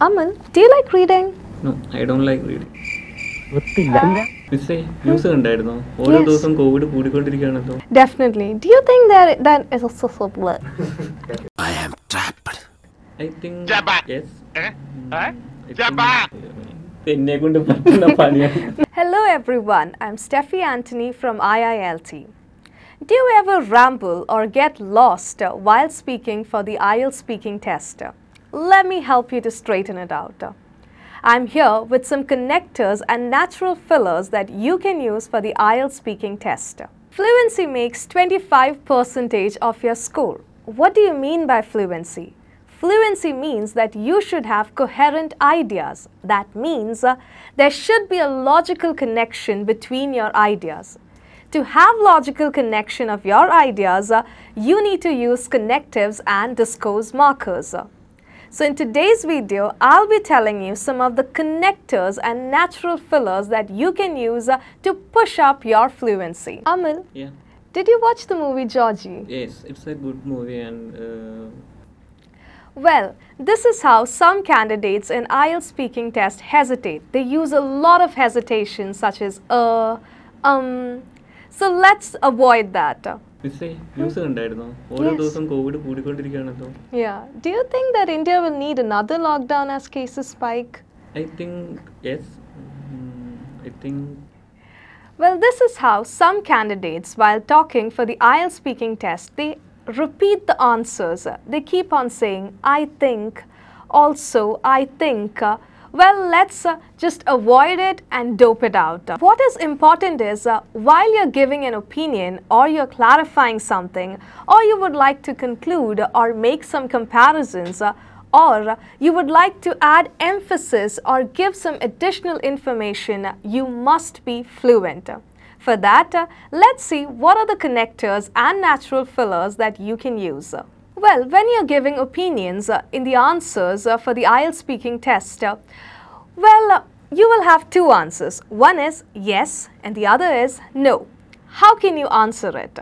Aman, do you like reading? No, I don't like reading. മിസ്സേ news കണ്ടായിരുന്നോ? ഓരോ Yes. ദിവസം Covid കൂടിക്കൊണ്ടിരിക്കുകയാണല്ലോ. Definitely. Do you think that is also so blood? I am trapped. I think yes. എന്നെ കൊണ്ട് പറ്റുന്ന പണിയാണ്. Hello everyone, I'm Steffi Anthony from IILT. Do you ever ramble or get lost while speaking for the IELTS speaking test? Let me help you to straighten it out. I'm here with some connectors and natural fillers that you can use for the IELTS speaking test. Fluency makes 25% of your score. What do you mean by fluency? Fluency means that you should have coherent ideas. That means there should be a logical connection between your ideas. To have logical connection of your ideas, you need to use connectives and discourse markers. So in today's video, I'll be telling you some of the connectors and natural fillers that you can use to push up your fluency. Amal, Yeah. did you watch the movie Georgie? Yes, it's a good movie and Well, this is how some candidates in IELTS speaking test hesitate. They use a lot of hesitation such as So let's avoid that. മിസ്സേ news കണ്ടായിരുന്നോ? ഓരോ Yes. ദിവസം Covid കൂടിക്കൊണ്ടിരിക്കുകയാണല്ലോ. Yeah. Do you think that India will need another lockdown as cases spike? I think yes. I think Well, this is how some candidates, while talking for the IELTS speaking test, they repeat the answers. They keep on saying, I think, also, I think. Well, let's just avoid it and dope it out. What is important is, while you're giving an opinion or you're clarifying something, or you would like to conclude or make some comparisons, or you would like to add emphasis or give some additional information, you must be fluent. For that, let's see what are the connectors and natural fillers that you can use. Well, when you're giving opinions in the answers for the IELTS speaking test, you will have two answers. One is yes and the other is no. How can you answer it?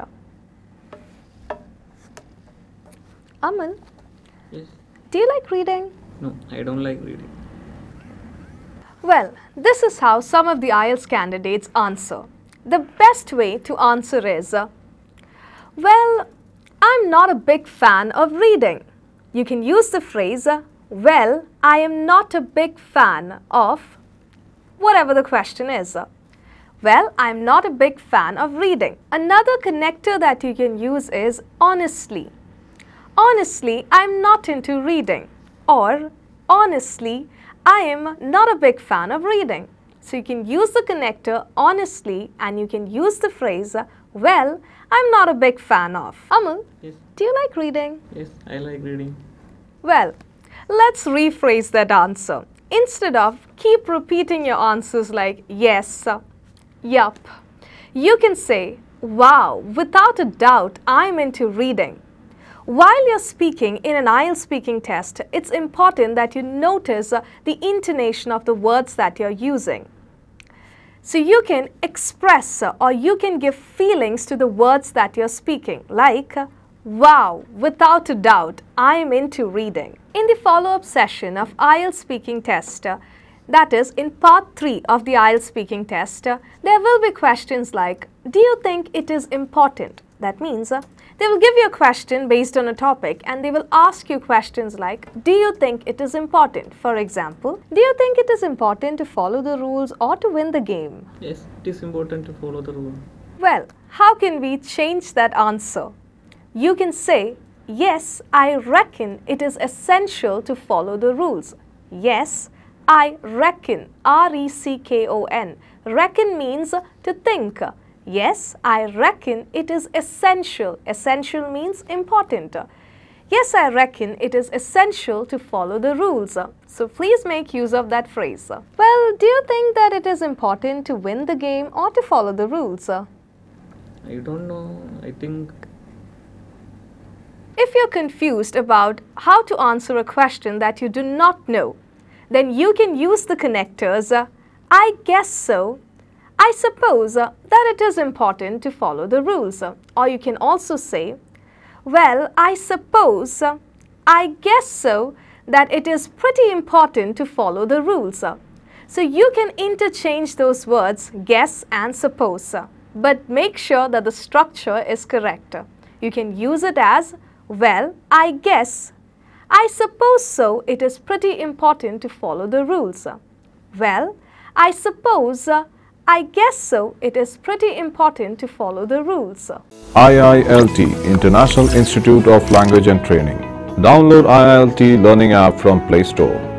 Aman, yes. do you like reading? No, I don't like reading. Well, this is how some of the IELTS candidates answer. The best way to answer is, well, I'm not a big fan of reading. You can use the phrase, well, I am not a big fan of whatever the question is. Well, I'm not a big fan of reading. Another connector that you can use is honestly. Honestly, I'm not into reading. Or honestly, I am not a big fan of reading. So you can use the connector honestly and you can use the phrase, well, I'm not a big fan of. Amal, Yes. do you like reading? Yes, I like reading. Well, let's rephrase that answer. Instead of keep repeating your answers like yes, yup, you can say, wow, without a doubt, I'm into reading. While you're speaking in an IELTS speaking test, it's important that you notice the intonation of the words that you're using. So you can express or you can give feelings to the words that you're speaking, like, wow, without a doubt, I'm into reading. In the follow-up session of IELTS speaking test, that is in part 3 of the IELTS speaking test, there will be questions like, do you think it is important? That means they will give you a question based on a topic and they will ask you questions like, do you think it is important? For example, do you think it is important to follow the rules or to win the game? Yes, it is important to follow the rule. Well, how can we change that answer? You can say, yes, I reckon it is essential to follow the rules. Yes, I reckon, R-E-C-K-O-N. Reckon means to think. Yes, I reckon it is essential. Essential means important. Yes, I reckon it is essential to follow the rules. So please make use of that phrase. Well, do you think that it is important to win the game or to follow the rules? I don't know. I think If you're confused about how to answer a question that you do not know, then you can use the connectors, I guess so, I suppose that it is important to follow the rules. Or you can also say, well, I suppose, I guess so, that it is pretty important to follow the rules. So you can interchange those words guess and suppose, but make sure that the structure is correct. You can use it as, well, I guess. I suppose so. It is pretty important to follow the rules. Well, I suppose, I guess so. It is pretty important to follow the rules. IILT International Institute of Language and Training. Download IILT Learning app from Play Store.